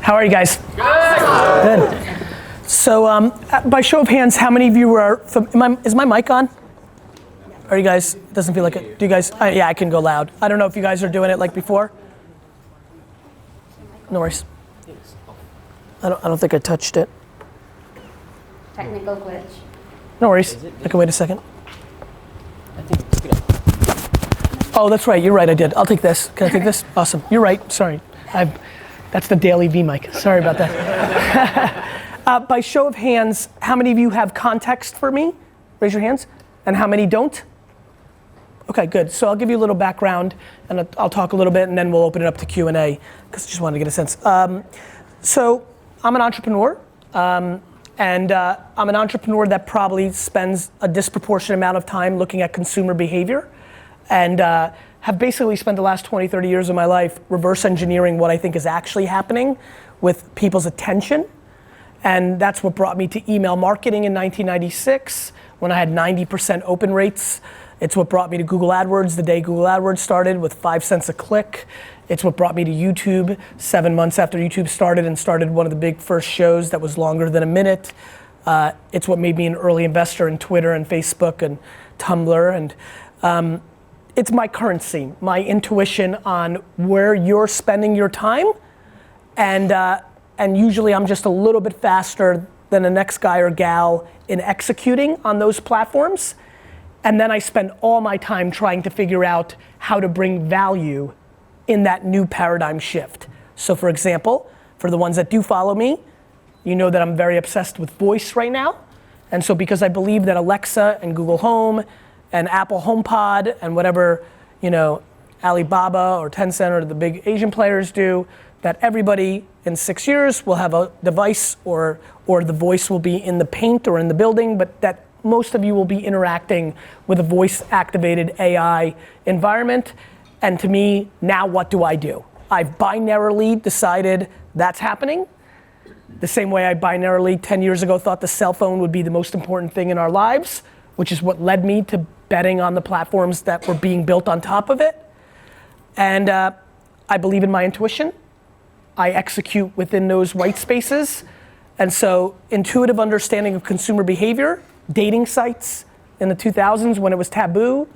How are you guys? Good. So, by show of hands, how many of you are, is my mic on? Are you guys, doesn't feel like it, do you guys, yeah, I can go loud. I don't know if you guys are doing it like before. No worries. I don't think I touched it. Technical glitch. No worries, I can wait a second. I think it's good. Oh, that's right, you're right, I did. I'll take this. Can I take this? Awesome, you're right, sorry. That's the DailyVee mic, sorry about that. By show of hands, how many of you have context for me? Raise your hands. And how many don't? Okay, good. So I'll give you a little background and I'll talk a little bit and then we'll open it up to Q&A because I just wanted to get a sense. So I'm an entrepreneur and I'm an entrepreneur that probably spends a disproportionate amount of time looking at consumer behavior and have basically spent the last 20, 30 years of my life reverse engineering what I think is actually happening with people's attention. And that's what brought me to email marketing in 1996 when I had 90% open rates. It's what brought me to Google AdWords the day Google AdWords started with 5 cents a click. It's what brought me to YouTube 7 months after YouTube started and started one of the big first shows that was longer than a minute. It's what made me an early investor in Twitter and Facebook and Tumblr. And it's my currency, my intuition on where you're spending your time. And usually I'm just a little bit faster than the next guy or gal in executing on those platforms. And then I spend all my time trying to figure out how to bring value in that new paradigm shift. So for example, for the ones that do follow me, you know that I'm very obsessed with voice right now. And so because I believe that Alexa and Google Home and Apple HomePod and whatever, you know, Alibaba or Tencent or the big Asian players do, that everybody in 6 years will have a device or the voice will be in the paint or in the building, but that most of you will be interacting with a voice-activated AI environment. And to me, now what do? I've binarily decided that's happening. The same way I binarily 10 years ago thought the cell phone would be the most important thing in our lives, which is what led me to betting on the platforms that were being built on top of it. And I believe in my intuition. I execute within those white spaces. And so intuitive understanding of consumer behavior, dating sites in the 2000s when it was taboo,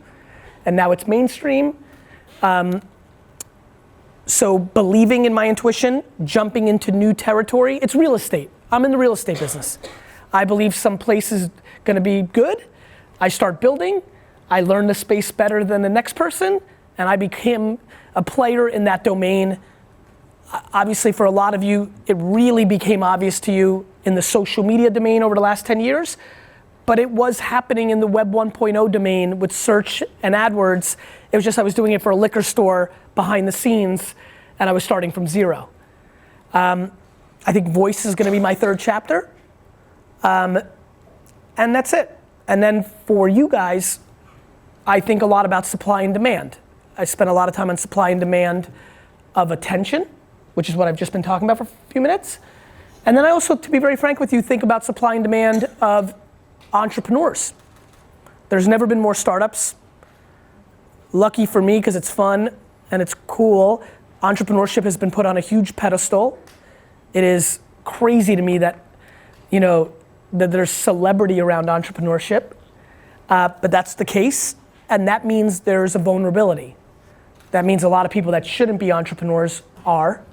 and now it's mainstream. So believing in my intuition, jumping into new territory, it's real estate. I'm in the real estate business. I believe some place is gonna be good. I start building, I learn the space better than the next person, and I became a player in that domain. Obviously for a lot of you, it really became obvious to you in the social media domain over the last 10 years, but it was happening in the Web 1.0 domain with search and AdWords. It was just I was doing it for a liquor store behind the scenes and I was starting from zero. I think voice is gonna be my third chapter. And that's it. And then for you guys, I think a lot about supply and demand. I spent a lot of time on supply and demand of attention, which is what I've just been talking about for a few minutes. And then I also, to be very frank with you, think about supply and demand of entrepreneurs. There's never been more startups. Lucky for me, because it's fun and it's cool, entrepreneurship has been put on a huge pedestal. It is crazy to me that, you know, that there's celebrity around entrepreneurship, but that's the case, and that means there's a vulnerability. That means a lot of people that shouldn't be entrepreneurs are.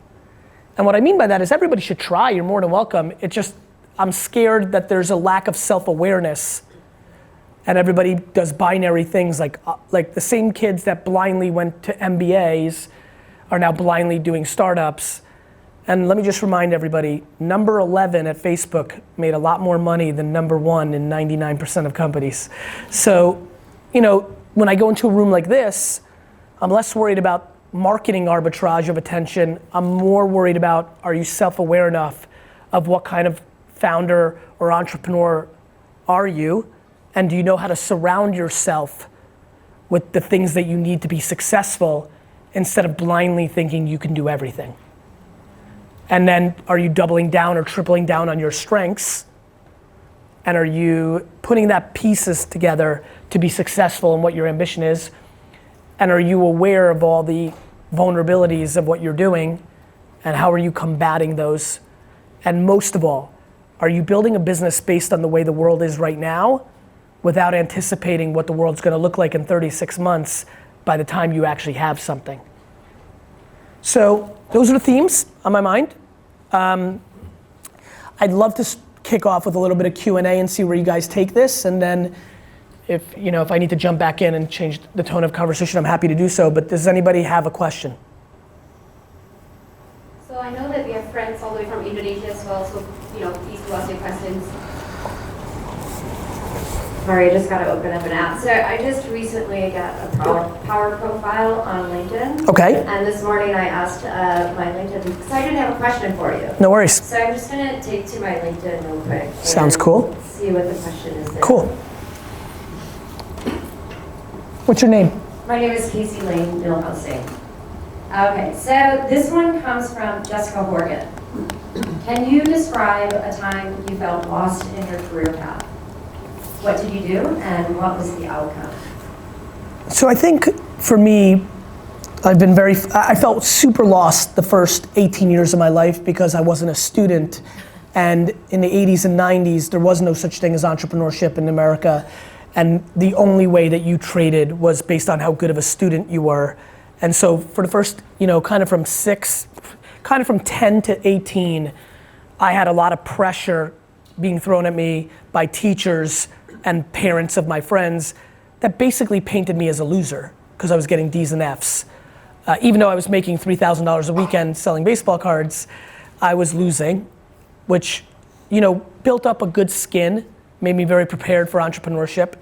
And what I mean by that is everybody should try, you're more than welcome. It just, I'm scared that there's a lack of self-awareness and everybody does binary things like the same kids that blindly went to MBAs are now blindly doing startups. And let me just remind everybody, number 11 at Facebook made a lot more money than number 1 in 99% of companies. So, you know, when I go into a room like this, I'm less worried about marketing arbitrage of attention. I'm more worried about, are you self-aware enough of what kind of founder or entrepreneur are you? And do you know how to surround yourself with the things that you need to be successful instead of blindly thinking you can do everything? And then are you doubling down or tripling down on your strengths? And are you putting that pieces together to be successful in what your ambition is? And are you aware of all the vulnerabilities of what you're doing And how are you combating those? And most of all, are you building a business based on the way the world is right now without anticipating what the world's gonna look like in 36 months by the time you actually have something? So those are the themes on my mind. I'd love to kick off with a little bit of Q&A and see where you guys take this, and then if I need to jump back in and change the tone of conversation, I'm happy to do so, but does anybody have a question? So I know that we have friends all the way from Indonesia as well, so please do ask your questions. Sorry, I just got to open up an app. So I just recently got a power profile on LinkedIn. Okay. And this morning I asked my LinkedIn, because I didn't have a question for you. No worries. So I'm just going to take to my LinkedIn real quick. Sounds cool. See what the question is there. Cool. What's your name? My name is Casey Lane Milhousing. Okay, so this one comes from Jessica Horgan. Can you describe a time you felt lost in your career path? What did you do and what was the outcome? So I think for me, I felt super lost the first 18 years of my life because I wasn't a student. And in the 80s and 90s, there was no such thing as entrepreneurship in America. And the only way that you traded was based on how good of a student you were. And so for the first, kind of from 10 to 18, I had a lot of pressure being thrown at me by teachers and parents of my friends that basically painted me as a loser because I was getting D's and F's. Even though I was making $3,000 a weekend selling baseball cards, I was losing, which, built up a good skin, made me very prepared for entrepreneurship.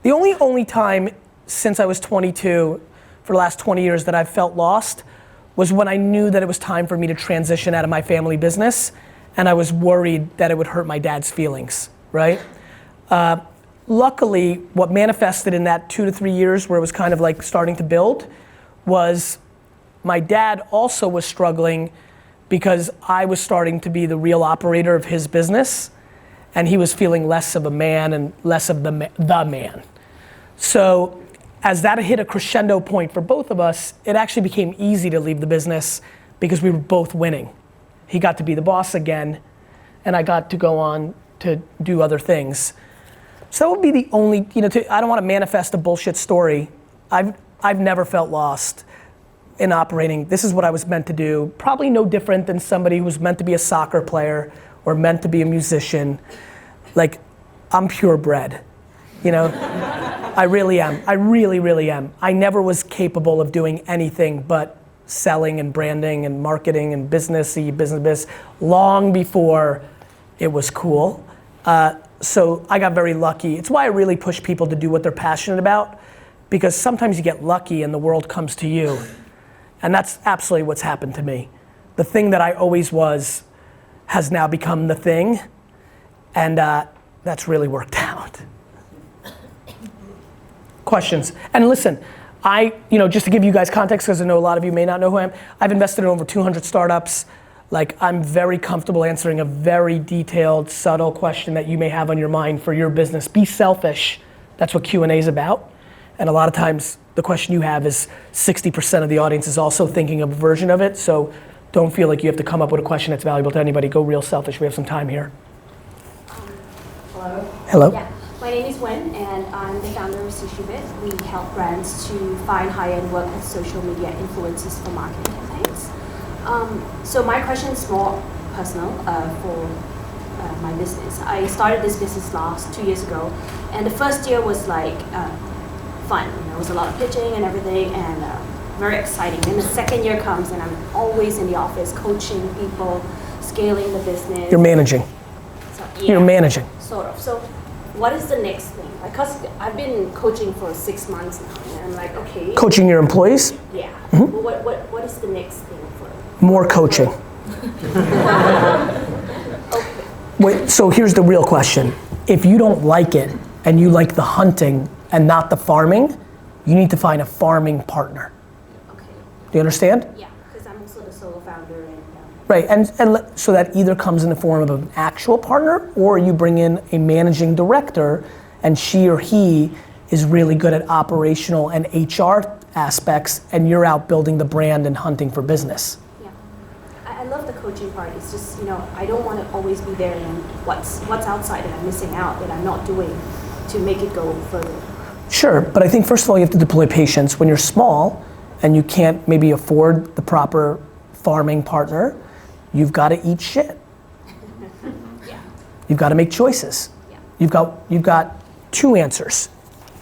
The only time since I was 22 for the last 20 years that I've felt lost was when I knew that it was time for me to transition out of my family business, and I was worried that it would hurt my dad's feelings, right? Luckily, what manifested in that 2 to 3 years where it was kind of like starting to build was my dad also was struggling because I was starting to be the real operator of his business, and he was feeling less of a man and less of the man. So as that hit a crescendo point for both of us, it actually became easy to leave the business because we were both winning. He got to be the boss again, and I got to go on to do other things. So that would be the only, I don't want to manifest a bullshit story. I've never felt lost in operating. This is what I was meant to do. Probably no different than somebody who was meant to be a soccer player or meant to be a musician. Like, I'm purebred, I really am. I really, really am. I never was capable of doing anything but selling and branding and marketing and business long before it was cool. So I got very lucky. It's why I really push people to do what they're passionate about, because sometimes you get lucky and the world comes to you. And that's absolutely what's happened to me. The thing that I always was has now become the thing, and that's really worked out. Questions? And listen, just to give you guys context, because I know a lot of you may not know who I am, I've invested in over 200 startups. Like, I'm very comfortable answering a very detailed, subtle question that you may have on your mind for your business. Be selfish. That's what Q&A is about. And a lot of times, the question you have is 60% of the audience is also thinking of a version of it, so don't feel like you have to come up with a question that's valuable to anybody. Go real selfish. We have some time here. Hello. Hello. Yeah. My name is Wen, and I'm the founder of SushiBit. We help brands to find high-end work with social media influencers for marketing campaigns. So my question is more personal for my business. I started this business 2 years ago, and the first year was like fun. There was a lot of pitching and everything, and very exciting. Then the second year comes, and I'm always in the office coaching people, scaling the business. You're managing. So, yeah, You're managing. Sort of. So what is the next thing? Because I've been coaching for 6 months now, and I'm like, okay. Coaching your employees? Yeah. Mm-hmm. What is the next thing for? More coaching. Okay. Wait, so here's the real question. If you don't like it, and you like the hunting and not the farming, you need to find a farming partner. Okay. Do you understand? Yeah, because I'm also the solo founder. And Right, and so that either comes in the form of an actual partner, or you bring in a managing director, and she or he is really good at operational and HR aspects, and you're out building the brand and hunting for business. yeah. I coaching part is just, I don't want to always be there and what's outside that I'm missing out, that I'm not doing to make it go further. Sure, but I think first of all you have to deploy patience. When you're small and you can't maybe afford the proper farming partner, you've got to eat shit. Yeah. You've got to make choices. Yeah. You've got two answers.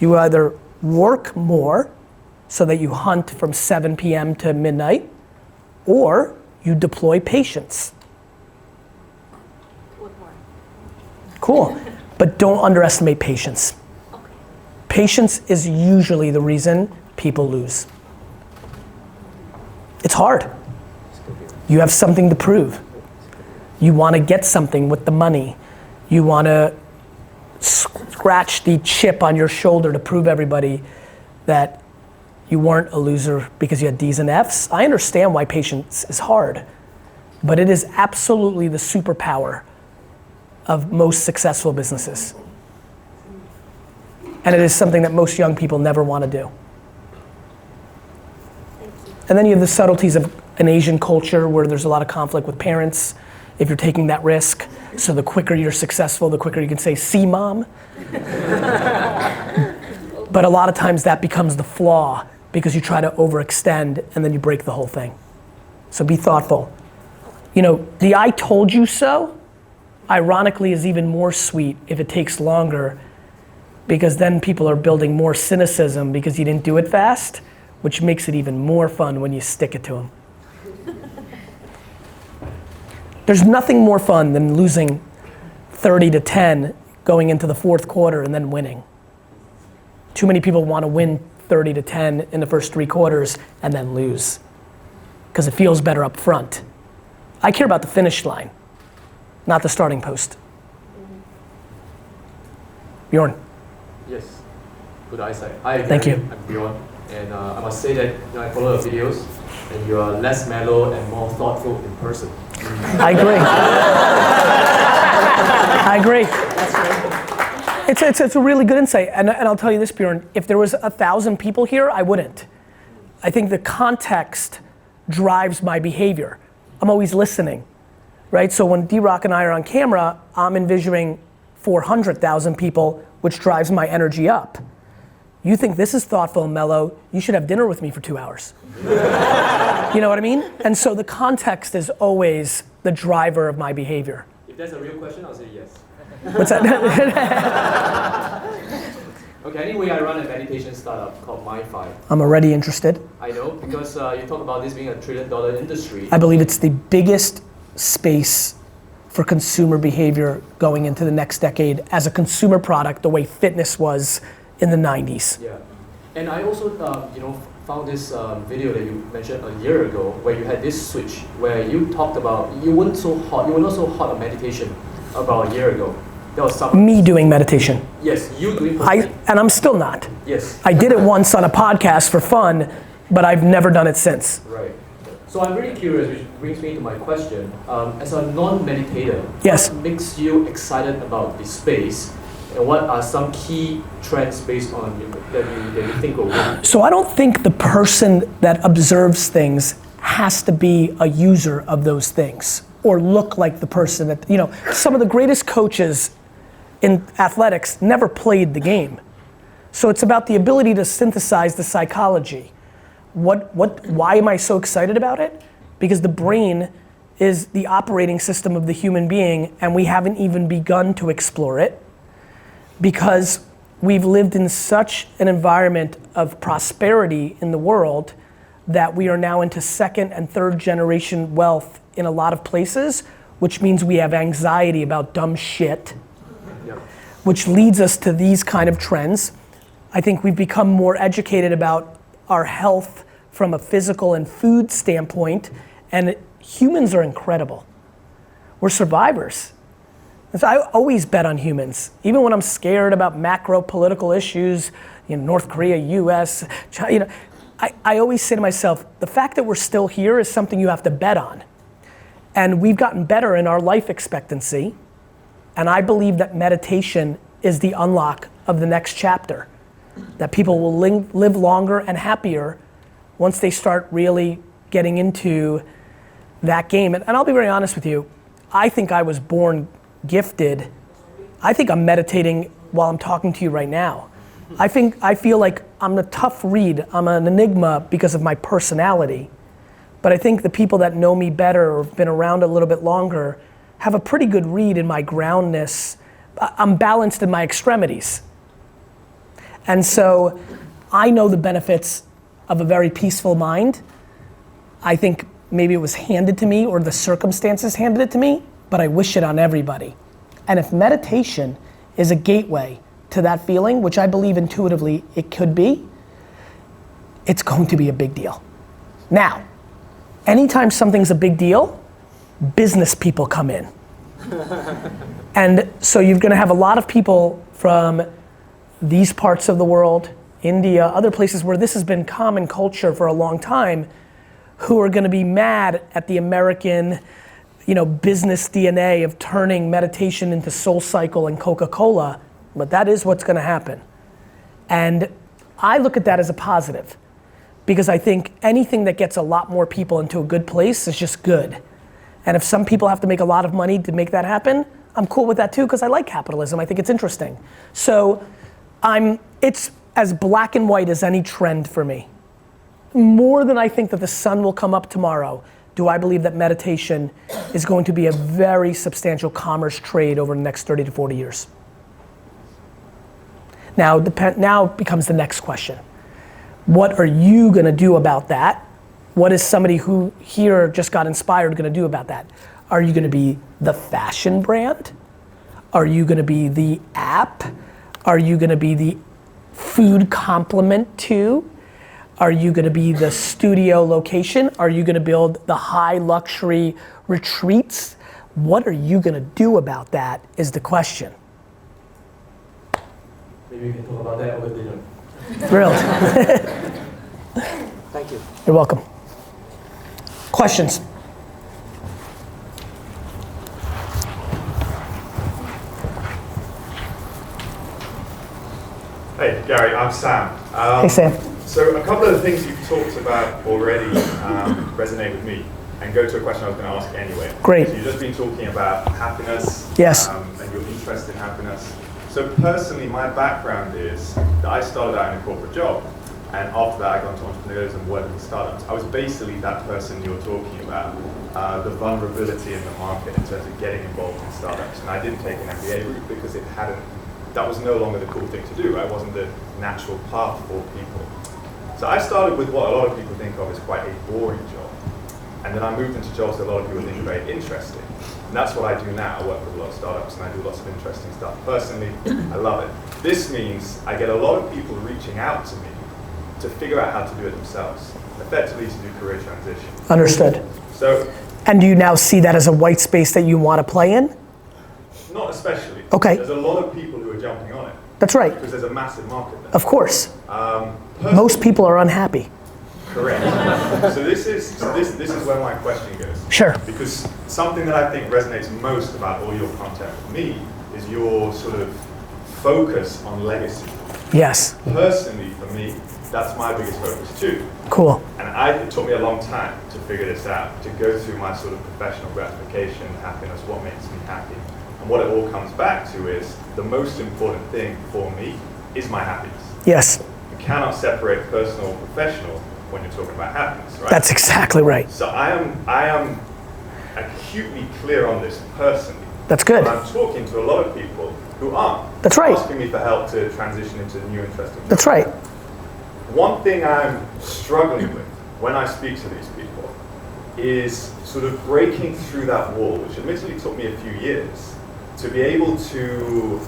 You either work more so that you hunt from 7 p.m. to midnight, or you deploy patience. What more? Cool, but don't underestimate patience. Okay. Patience is usually the reason people lose. It's hard. You have something to prove. You want to get something with the money. You want to scratch the chip on your shoulder to prove everybody that you weren't a loser because you had D's and F's. I understand why patience is hard, but it is absolutely the superpower of most successful businesses. And it is something that most young people never want to do. And then you have the subtleties of an Asian culture where there's a lot of conflict with parents if you're taking that risk. So the quicker you're successful, the quicker you can say, "See, Mom." But a lot of times that becomes the flaw because you try to overextend and then you break the whole thing. So be thoughtful. The "I told you so" ironically is even more sweet if it takes longer, because then people are building more cynicism because you didn't do it fast, which makes it even more fun when you stick it to them. There's nothing more fun than losing 30-10 going into the fourth quarter and then winning. Too many people want to win 30-10 in the first 3 quarters and then lose because it feels better up front. I care about the finish line, not the starting post. Bjorn. Yes, good eyesight. Hi, Thank Gary. you. I'm Bjorn, and I must say that I follow your videos, and you are less mellow and more thoughtful in person. I agree. I agree. It's a really good insight, and I'll tell you this, Bjorn, if there was 1,000 people here, I wouldn't. I think the context drives my behavior. I'm always listening, right? So when D-Rock and I are on camera, I'm envisioning 400,000 people, which drives my energy up. You think this is thoughtful and mellow, you should have dinner with me for 2 hours. You know what I mean? And so the context is always the driver of my behavior. If that's a real question, I'll say yes. What's that? Okay, anyway, I run a meditation startup called MyFi. I'm already interested. I know, because you talk about this being a $1 trillion industry. I believe it's the biggest space for consumer behavior going into the next decade as a consumer product, the way fitness was in the 90s. Yeah, and I also, found this video that you mentioned a year ago where you had this switch where you talked about you were not so hot on meditation about a year ago. That was something. Me doing meditation. Yes, you doing personally. And I'm still not. Yes. I did it once on a podcast for fun, but I've never done it since. Right. So I'm really curious, which brings me to my question. As a non-meditator, yes, what makes you excited about this space? And what are some key trends based on that you think will win? So I don't think the person that observes things has to be a user of those things or look like the person that, some of the greatest coaches in athletics never played the game. So it's about the ability to synthesize the psychology. Why am I so excited about it? Because the brain is the operating system of the human being and we haven't even begun to explore it because we've lived in such an environment of prosperity in the world that we are now into 2nd and 3rd generation wealth in a lot of places, which means we have anxiety about dumb shit, which leads us to these kind of trends. I think we've become more educated about our health from a physical and food standpoint, and humans are incredible. We're survivors. And so I always bet on humans, even when I'm scared about macro political issues, North Korea, US, China, I always say to myself, the fact that we're still here is something you have to bet on. And we've gotten better in our life expectancy, and I believe that meditation is the unlock of the next chapter, that people will live longer and happier once they start really getting into that game, and I'll be very honest with you, I think I was born gifted. I think I'm meditating while I'm talking to you right now. I feel like I'm a tough read. I'm an enigma because of my personality. But I think the people that know me better or have been around a little bit longer have a pretty good read in my groundness. I'm balanced in my extremities. And so I know the benefits of a very peaceful mind. I think maybe it was handed to me or the circumstances handed it to me, but I wish it on everybody. And if meditation is a gateway to that feeling, which I believe intuitively it could be, it's going to be a big deal. Now, anytime something's a big deal, business people come in. And so you're gonna have a lot of people from these parts of the world, India, other places where this has been common culture for a long time, who are gonna be mad at the American, business DNA of turning meditation into SoulCycle and Coca-Cola, but that is what's gonna happen. And I look at that as a positive, because I think anything that gets a lot more people into a good place is just good. And if some people have to make a lot of money to make that happen, I'm cool with that too, because I like capitalism. I think it's interesting. So it's as black and white as any trend for me. More than I think that the sun will come up tomorrow, do I believe that meditation is going to be a very substantial commerce trade over the next 30 to 40 years. Now becomes the next question. What are you gonna do about that? What is somebody who here just got inspired gonna do about that? Are you gonna be the fashion brand? Are you gonna be the app? Are you gonna be the food complement to? Are you gonna be the studio location? Are you gonna build the high luxury retreats? What are you gonna do about that is the question. Maybe we can talk about that over dinner. Thrilled. Thank you. You're welcome. Questions? Hey, Gary, I'm Sam. Hey, Sam. So a couple of the things you've talked about already resonate with me and go to a question I was going to ask anyway. Great. So you've just been talking about happiness. Yes. And your interest in happiness. So personally, my background is that I started out in a corporate job, and after that I got into entrepreneurialism and worked in startups. I was basically that person you're talking about, the vulnerability in the market in terms of getting involved in startups. And I didn't take an MBA route because that was no longer the cool thing to do. I wasn't the natural path for people. So I started with what a lot of people think of as quite a boring job. And then I moved into jobs that a lot of people think are very interesting. And that's what I do now. I work with a lot of startups and I do lots of interesting stuff. Personally, I love it. This means I get a lot of people reaching out to me to figure out how to do it themselves, effectively to do career transition. Understood. So, and do you now see that as a white space that you want to play in? not especially. Okay. There's a lot of people who are jumping on it. That's right. Because there's a massive market there. Of course. Personally, Most people are unhappy. correct. So this is where my question goes. Sure. Because something that I think resonates most about all your content with me is your sort of focus on legacy. Yes. Personally, for me, that's my biggest focus too. Cool. And it took me a long time to figure this out, to go through my sort of professional gratification, happiness, what makes me happy. And what it all comes back to is the most important thing for me is my happiness. Yes. You cannot separate personal and professional when you're talking about happiness, right? That's exactly right. So I am acutely clear on this personally. That's good. But I'm talking to a lot of people who aren't. That's right. Asking me for help to transition into new interesting jobs. That's right. One thing I'm struggling with when I speak to these people is sort of breaking through that wall, which admittedly took me a few years, to be able to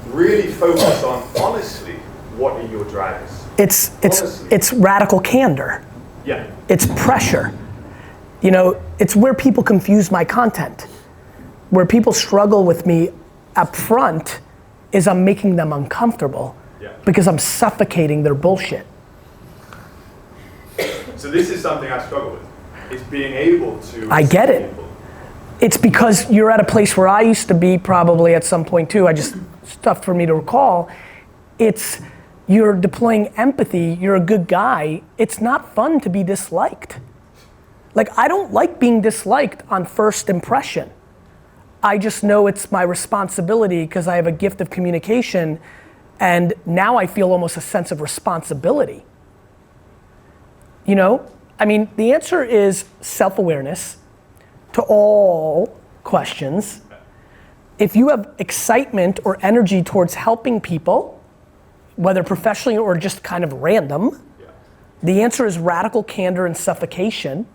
really focus on, honestly, what are your drivers? It's radical candor. Yeah. It's pressure. It's where people confuse my content. Where people struggle with me up front is I'm making them uncomfortable because I'm suffocating their bullshit. So this is something I struggle with, is being able to... I get it. People. It's because you're at a place where I used to be probably at some point too. Stuff for me to recall. You're deploying empathy, you're a good guy. It's not fun to be disliked. Like, I don't like being disliked on first impression. I just know it's my responsibility because I have a gift of communication, and now I feel almost a sense of responsibility. You know? I mean, the answer is self-awareness to all questions. If you have excitement or energy towards helping people, whether professionally or just kind of random, the answer is radical candor and suffocation,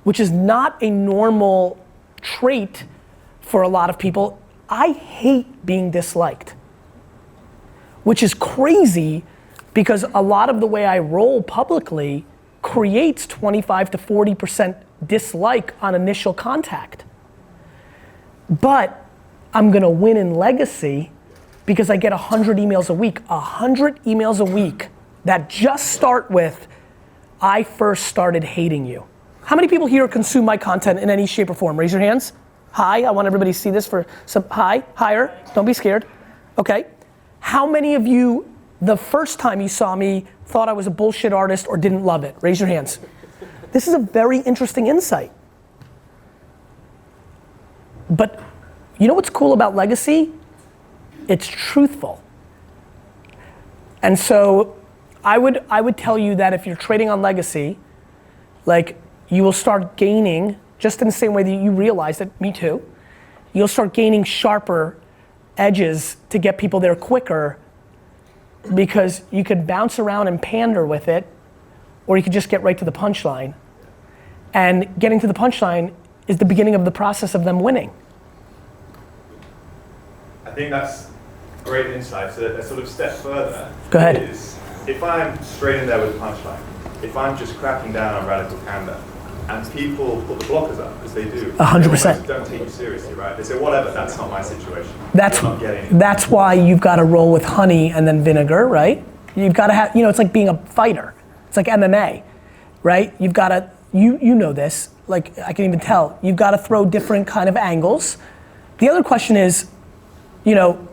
which is not a normal trait for a lot of people. I hate being disliked, which is crazy because a lot of the way I roll publicly creates 25 to 40% dislike on initial contact. But I'm gonna win in legacy because I get 100 emails a week. 100 emails a week that just start with, I first started hating you. How many people here consume my content in any shape or form? Raise your hands. Hi, I want everybody to see this for some, hi, higher, don't be scared. Okay, how many of you, the first time you saw me, thought I was a bullshit artist or didn't love it? Raise your hands. This is a very interesting insight. But you know what's cool about legacy? It's truthful. And so I would tell you that if you're trading on legacy, like you will start gaining, just in the same way that you realize that, me too, you'll start gaining sharper edges to get people there quicker because you could bounce around and pander with it, or you could just get right to the punchline. And getting to the punchline is the beginning of the process of them winning. I think that's great insight. So a sort of step further. Go ahead. Is if I'm straight in there with a punchline, if I'm just cracking down on radical candor, and people put the blockers up, because they do. 100%. They don't take you seriously, right? They say, whatever, that's not my situation. That's why you've got to roll with honey and then vinegar, right? You've got to have, you know, it's like being a fighter. It's like MMA, right? You've got to, you know this, like I can even tell, you've got to throw different kind of angles. The other question is, you know,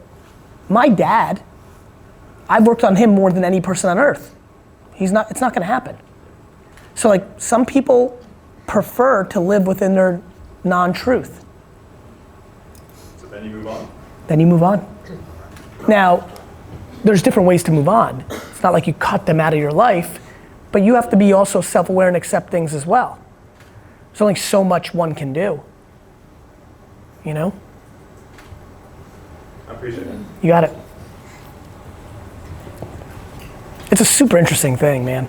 my dad, I've worked on him more than any person on earth. It's not gonna happen. So like some people prefer to live within their non-truth. So then you move on. Then you move on. Now, there's different ways to move on. It's not like you cut them out of your life, but you have to be also self-aware and accept things as well. There's only so much one can do, you know? I appreciate it. You got it. It's a super interesting thing, man.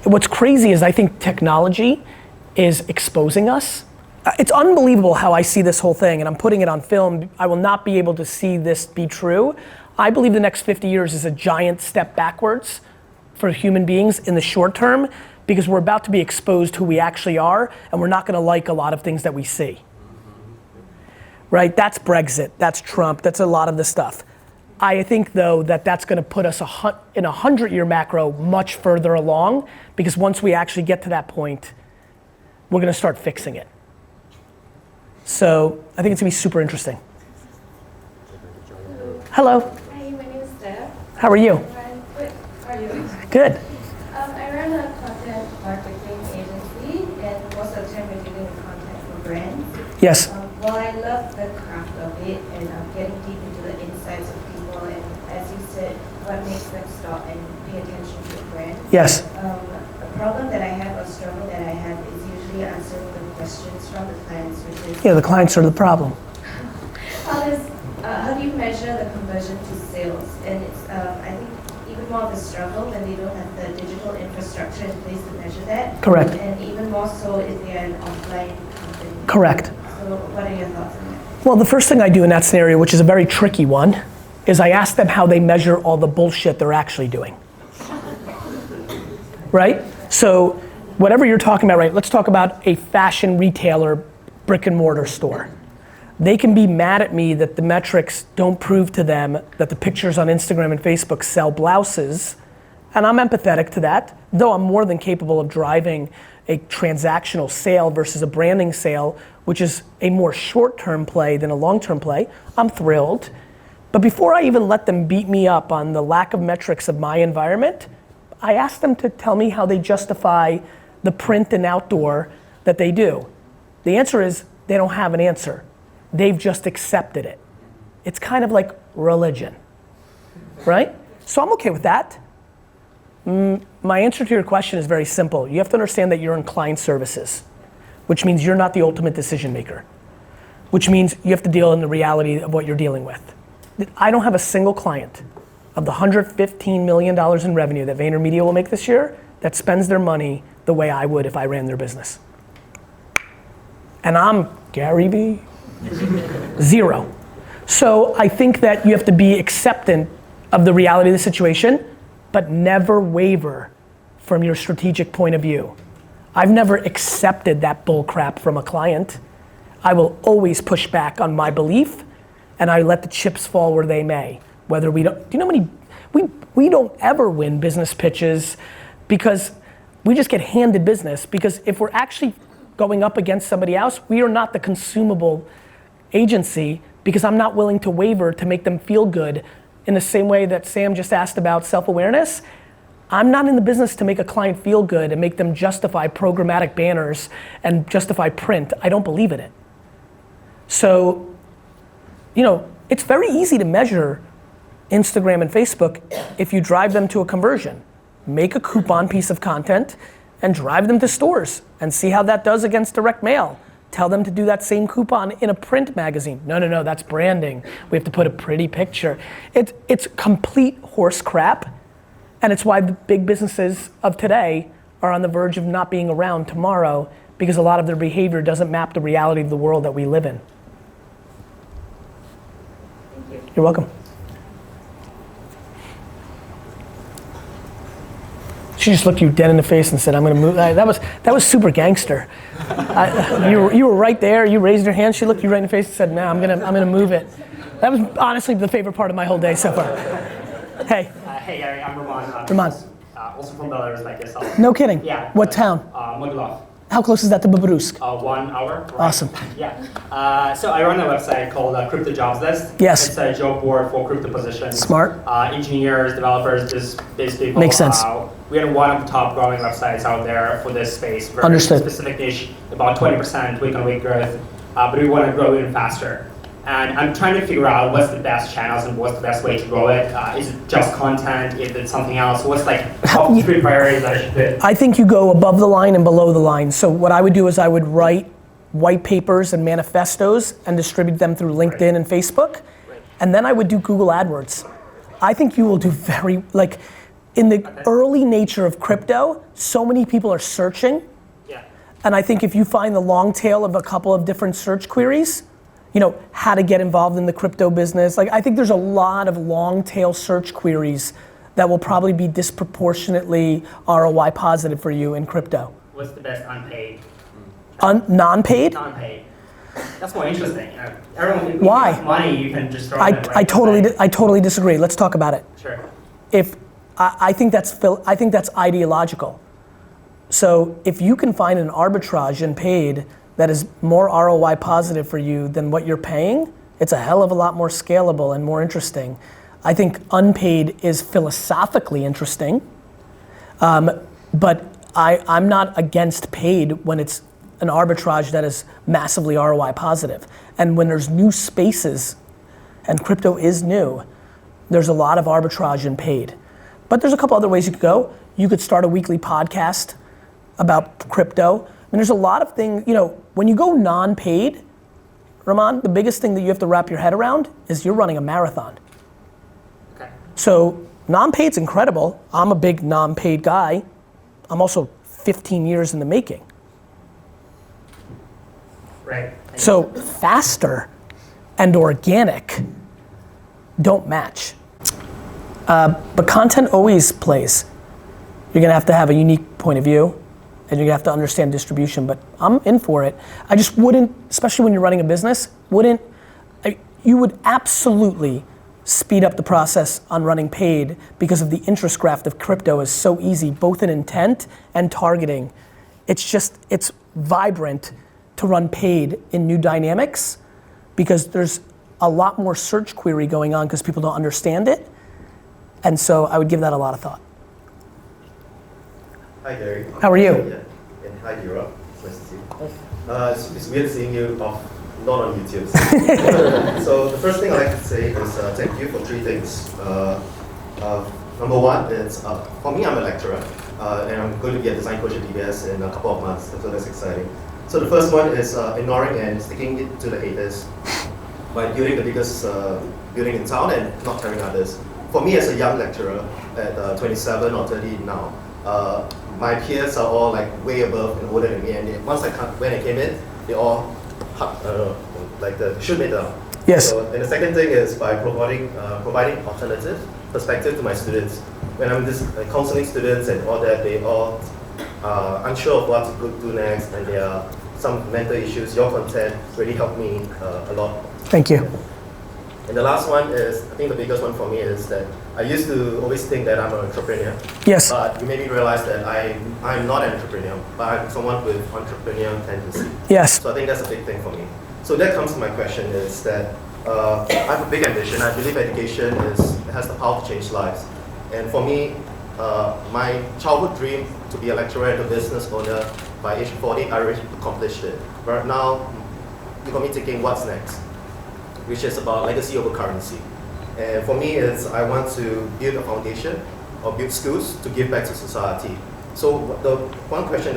What's crazy is I think technology is exposing us. It's unbelievable how I see this whole thing, and I'm putting it on film. I will not be able to see this be true. I believe the next 50 years is a giant step backwards for human beings in the short term, because we're about to be exposed who we actually are, and we're not gonna like a lot of things that we see. Right, that's Brexit, that's Trump, that's a lot of the stuff. I think though that that's gonna put us in a 100-year macro much further along, because once we actually get to that point, we're gonna start fixing it. So I think it's gonna be super interesting. Hello. Hi, my name is Steph. How are you? I'm good. How are you? Good. I run a content marketing agency, and most of the time we're dealing with content for brands. Yes. Well, I love the craft of it, and getting deep into the insights of people, and as you said, what makes them stop and pay attention to a brand. Yes. A problem that I have, or struggle that I have, is usually answering the questions from the clients, which is... Yeah, the clients are the problem. How do you measure the conversion to sales? And it's, I think, even more of a struggle when they don't have the digital infrastructure in place to measure that. Correct. And even more so if they're an offline company. Correct. So what are your thoughts on that? Well, the first thing I do in that scenario, which is a very tricky one, is I ask them how they measure all the bullshit they're actually doing. Right? So whatever you're talking about, right, let's talk about a fashion retailer, brick and mortar store. They can be mad at me that the metrics don't prove to them that the pictures on Instagram and Facebook sell blouses, and I'm empathetic to that, though I'm more than capable of driving a transactional sale versus a branding sale, which is a more short-term play than a long-term play. I'm thrilled. But before I even let them beat me up on the lack of metrics of my environment, I ask them to tell me how they justify the print and outdoor that they do? The answer is they don't have an answer. They've just accepted it. It's kind of like religion, right? So I'm okay with that. My answer to your question is very simple. You have to understand that you're in client services, which means you're not the ultimate decision maker, which means you have to deal in the reality of what you're dealing with. I don't have a single client of the $115 million in revenue that VaynerMedia will make this year that spends their money the way I would if I ran their business. And I'm Garyvee, 0. So I think that you have to be acceptant of the reality of the situation, but never waver from your strategic point of view. I've never accepted that bull crap from a client. I will always push back on my belief, and I let the chips fall where they may. Whether we don't, do you know how many, we don't ever win business pitches because we just get handed business, because if we're actually going up against somebody else, we are not the consumable agency, because I'm not willing to waver to make them feel good. In the same way that Sam just asked about self-awareness, I'm not in the business to make a client feel good and make them justify programmatic banners and justify print. I don't believe in it. So, it's very easy to measure Instagram and Facebook if you drive them to a conversion. Make a coupon piece of content and drive them to stores and see how that does against direct mail. Tell them to do that same coupon in a print magazine. No, that's branding. We have to put a pretty picture. It's complete horse crap, and it's why the big businesses of today are on the verge of not being around tomorrow, because a lot of their behavior doesn't map the reality of the world that we live in. Thank you. You're welcome. She just looked you dead in the face and said, I'm gonna move. That was super gangster. You were right there, you raised your hand, she looked you right in the face and said, no, I'm gonna move it. That was honestly the favorite part of my whole day so far. Hey. Hey Gary, I'm Roman. Roman. Also from Belarus, like yourself. No kidding? Yeah. What town? Modulov. How close is that to Babruysk? 1 hour. Right? Awesome. Yeah. So I run a website called Crypto Jobs List. Yes. It's a job board for crypto positions. Smart. Engineers, developers, these people. Makes sense. We are one of the top growing websites out there for this space. Very Understood. Specific niche, about 20% week-on-week growth, but we want to grow even faster. And I'm trying to figure out what's the best channels and what's the best way to grow it. Is it just content? Is it something else? What's top 3 priorities I should hit? I think you go above the line and below the line. So what I would do is I would write white papers and manifestos and distribute them through LinkedIn and Facebook. And then I would do Google AdWords. I think you will do in the early nature of crypto, so many people are searching. Yeah. And I think if you find the long tail of a couple of different search queries, how to get involved in the crypto business. I think there's a lot of long tail search queries that will probably be disproportionately ROI positive for you in crypto. What's the best unpaid? Non-paid? Non-paid. That's more interesting. Everyone, Why? If you have money, you can just throw I it right totally disagree. Let's talk about it. Sure. I think that's ideological. So if you can find an arbitrage in paid that is more ROI positive for you than what you're paying, it's a hell of a lot more scalable and more interesting. I think unpaid is philosophically interesting, but I'm not against paid when it's an arbitrage that is massively ROI positive. And when there's new spaces, and crypto is new, there's a lot of arbitrage in paid. But there's a couple other ways you could go. You could start a weekly podcast about crypto. And there's a lot of things, when you go non-paid, Raman, the biggest thing that you have to wrap your head around is you're running a marathon. Okay. So non-paid's incredible. I'm a big non-paid guy. I'm also 15 years in the making. Right. So faster and organic don't match. But content always plays. You're gonna have to have a unique point of view, and you're gonna have to understand distribution, but I'm in for it. I just wouldn't, especially when you're running a business, you would absolutely speed up the process on running paid because of the interest graph of crypto is so easy, both in intent and targeting. It's vibrant to run paid in new dynamics because there's a lot more search query going on because people don't understand it. And so I would give that a lot of thought. Hi Gary. How are you? Yeah. And hi Europe. Nice to see you. It's weird seeing you not on YouTube. So the first thing I'd like to say is thank you for 3 things. Number one is, for me, I'm a lecturer, and I'm going to be a design coach at DBS in a couple of months, so that's exciting. So the first one is ignoring and sticking it to the haters by building the biggest building in town and not telling others. For me as a young lecturer at 27 or 30 now, my peers are all like way above and older than me, and when I came in, they all shoot me down. Yes. So, and the second thing is by providing alternative perspective to my students. When I'm counseling students and all that, they all are unsure of what to do next, and there are some mental issues. Your content really helped me a lot. Thank you. And the last one is, I think the biggest one for me is that I used to always think that I'm an entrepreneur. Yes. But you made me realize that I'm not an entrepreneur, but I'm someone with entrepreneurial tendency. Yes. So I think that's a big thing for me. So that comes to my question is that I have a big ambition. I believe education has the power to change lives. And for me, my childhood dream to be a lecturer and a business owner by age 40, I already accomplished it. But now, you got me thinking, what's next? Which is about legacy over currency. And for me, I want to build a foundation or build schools to give back to society. So the one thing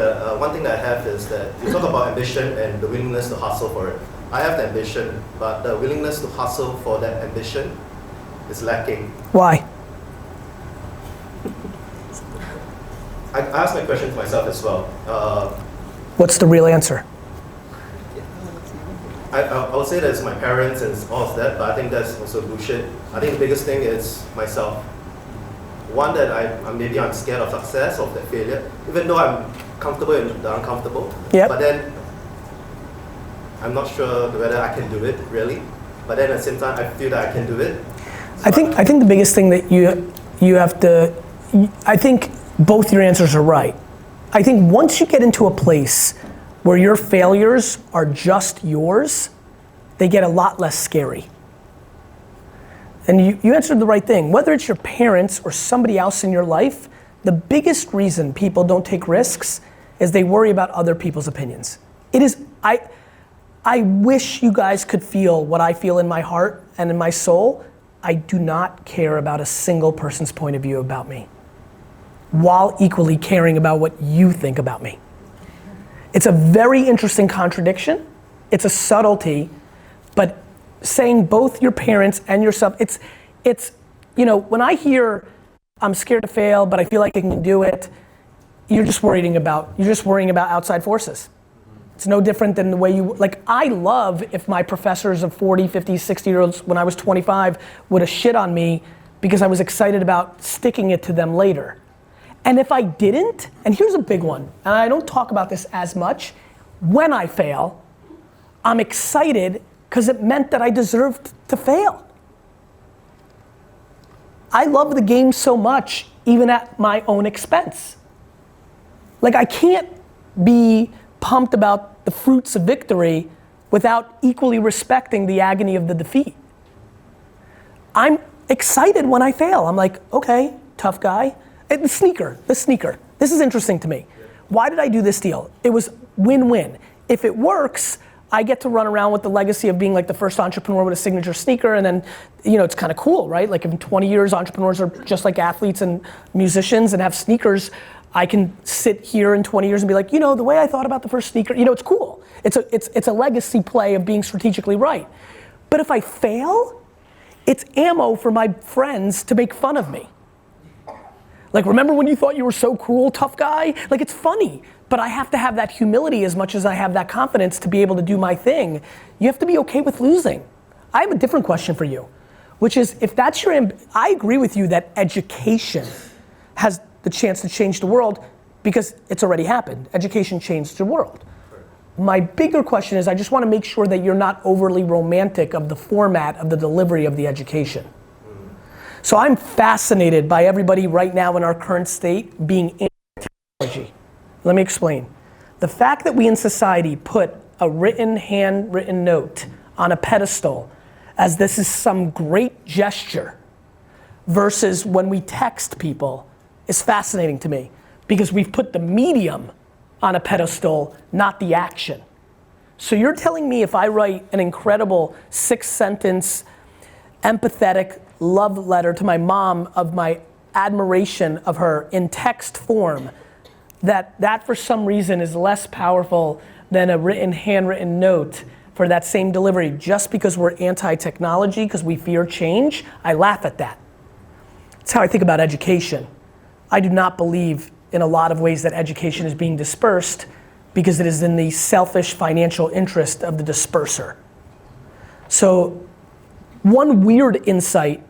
that I have is that you talk about ambition and the willingness to hustle for it. I have the ambition, but the willingness to hustle for that ambition is lacking. Why? I asked my question to myself as well. What's the real answer? I would say that it's my parents and all of that, but I think that's also bullshit. I think the biggest thing is myself. One, that I'm scared of success, of the failure, even though I'm comfortable in the uncomfortable. Yep. But then I'm not sure whether I can do it really. But then at the same time, I feel that I can do it. So I think the biggest thing that you have to, I think both your answers are right. I think once you get into a place where your failures are just yours, they get a lot less scary. And you answered the right thing. Whether it's your parents or somebody else in your life, the biggest reason people don't take risks is they worry about other people's opinions. I wish you guys could feel what I feel in my heart and in my soul. I do not care about a single person's point of view about me, while equally caring about what you think about me. It's a very interesting contradiction. It's a subtlety, but saying both your parents and yourself, it's when I hear I'm scared to fail, but I feel like I can do it, you're just worrying about outside forces. It's no different than the way I love if my professors of 40, 50, 60 year olds when I was 25 would have shit on me because I was excited about sticking it to them later. And if I didn't, and here's a big one, and I don't talk about this as much, when I fail, I'm excited because it meant that I deserved to fail. I love the game so much, even at my own expense. I can't be pumped about the fruits of victory without equally respecting the agony of the defeat. I'm excited when I fail. I'm like, okay, tough guy. The sneaker. This is interesting to me. Why did I do this deal? It was win-win. If it works, I get to run around with the legacy of being like the first entrepreneur with a signature sneaker, and then, it's kind of cool, right? Like in 20 years, entrepreneurs are just like athletes and musicians and have sneakers. I can sit here in 20 years and be like, the way I thought about the first sneaker, it's cool. It's a legacy play of being strategically right. But if I fail, it's ammo for my friends to make fun of me. Remember when you thought you were so cool, tough guy? It's funny, but I have to have that humility as much as I have that confidence to be able to do my thing. You have to be okay with losing. I have a different question for you, which is, if that's I agree with you that education has the chance to change the world because it's already happened. Education changed the world. My bigger question is, I just want to make sure that you're not overly romantic of the format of the delivery of the education. So I'm fascinated by everybody right now in our current state being anti-technology. Let me explain. The fact that we in society put a handwritten note on a pedestal as this is some great gesture versus when we text people is fascinating to me, because we've put the medium on a pedestal, not the action. So you're telling me if I write an incredible 6-sentence, empathetic love letter to my mom of my admiration of her in text form, that for some reason is less powerful than a handwritten note for that same delivery just because we're anti-technology, because we fear change? I laugh at that. That's how I think about education. I do not believe in a lot of ways that education is being dispersed because it is in the selfish financial interest of the disperser. So one weird insight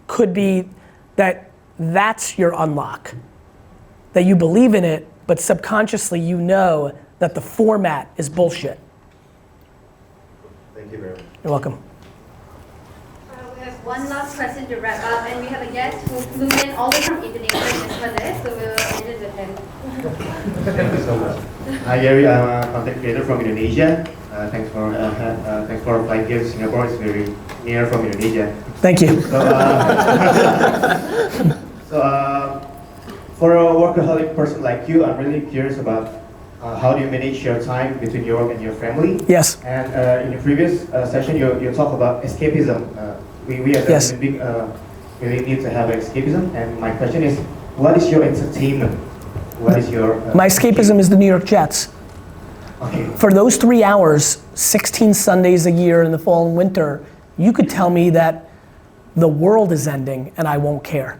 could be that that's your unlock. That you believe in it, but subconsciously you know that the format is bullshit. Thank you very much. You're welcome. We have one last question to wrap up, and we have a guest who flew in all the way from Indonesia just for this, so we'll end it with him. Thank you so much. Hi Gary, I'm a content creator from Indonesia. Thanks for flying here to Singapore. It's very near from Indonesia. Thank you. So, for a workaholic person like you, I'm really curious about how do you manage your time between your work and your family? Yes. And in the previous session, you talk about escapism. We as Yes. a human being really need to have escapism. And my question is, what is your entertainment? What is your... My escapism is the New York Jets. Okay. For those 3 hours, 16 Sundays a year in the fall and winter, you could tell me that the world is ending and I won't care.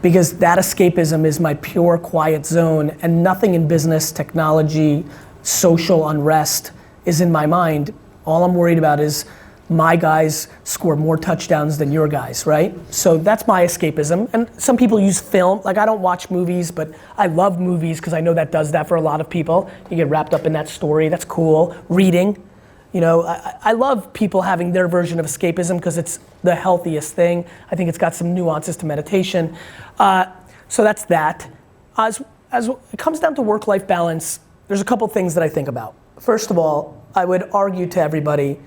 Because that escapism is my pure quiet zone, and nothing in business, technology, social unrest is in my mind. All I'm worried about is my guys score more touchdowns than your guys, right? So that's my escapism. And some people use film, like I don't watch movies, but I love movies because I know that does that for a lot of people. You get wrapped up in that story, that's cool. Reading, you know, I love people having their version of escapism because it's the healthiest thing. I think it's got some nuances to meditation. So that's that. As it comes down to work-life balance, there's a couple things that I think about. First of all, I would argue to everybody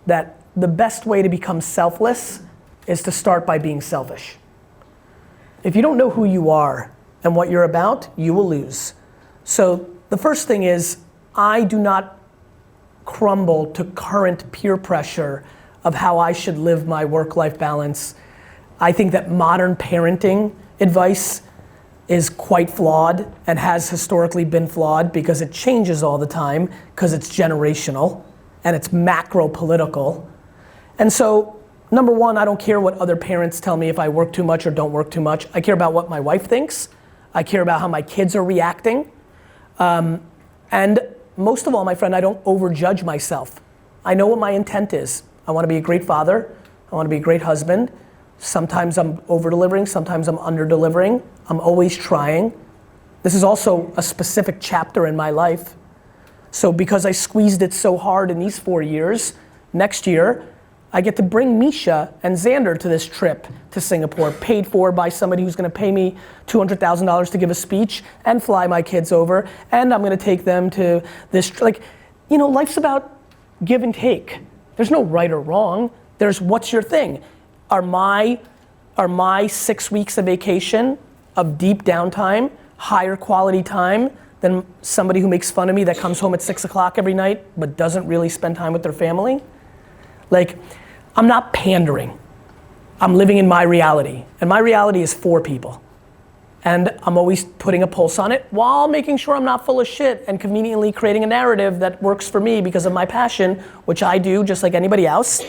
that the best way to become selfless is to start by being selfish. If you don't know who you are and what you're about, you will lose. So the first thing is, I do not crumble to current peer pressure of how I should live my work-life balance. I think that modern parenting advice is quite flawed and has historically been flawed because it changes all the time because it's generational and it's macro political. And so, number one, I don't care what other parents tell me if I work too much or don't work too much. I care about what my wife thinks. I care about how my kids are reacting. And most of all, my friend, I don't overjudge myself. I know what my intent is. I want to be a great father. I want to be a great husband. Sometimes I'm over-delivering, sometimes I'm under-delivering. I'm always trying. This is also a specific chapter in my life. So because I squeezed it so hard in these 4 years, next year, I get to bring Misha and Xander to this trip to Singapore, paid for by somebody who's gonna pay me $200,000 to give a speech and fly my kids over, and I'm gonna take them to this, like, you know, life's about give and take. There's no right or wrong. There's what's your thing. Are my 6 weeks of vacation, of deep downtime, higher quality time than somebody who makes fun of me that comes home at 6 o'clock every night but doesn't really spend time with their family? Like, I'm not pandering. I'm living in my reality. And my reality is 4 people. And I'm always putting a pulse on it while making sure I'm not full of shit and conveniently creating a narrative that works for me because of my passion, which I do just like anybody else.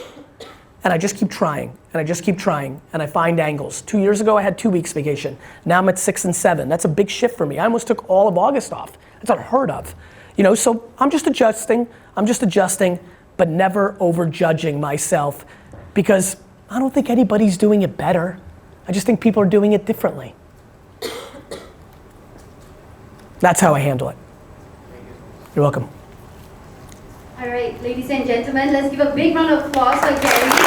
And I just keep trying, and I just keep trying, and I find angles. 2 years ago, I had 2 weeks vacation. Now I'm at 6 and 7. That's a big shift for me. I almost took all of August off. That's unheard of. You know, so I'm just adjusting, but never overjudging myself because I don't think anybody's doing it better. I just think people are doing it differently. That's how I handle it. You're welcome. All right, ladies and gentlemen, let's give a big round of applause for Gary.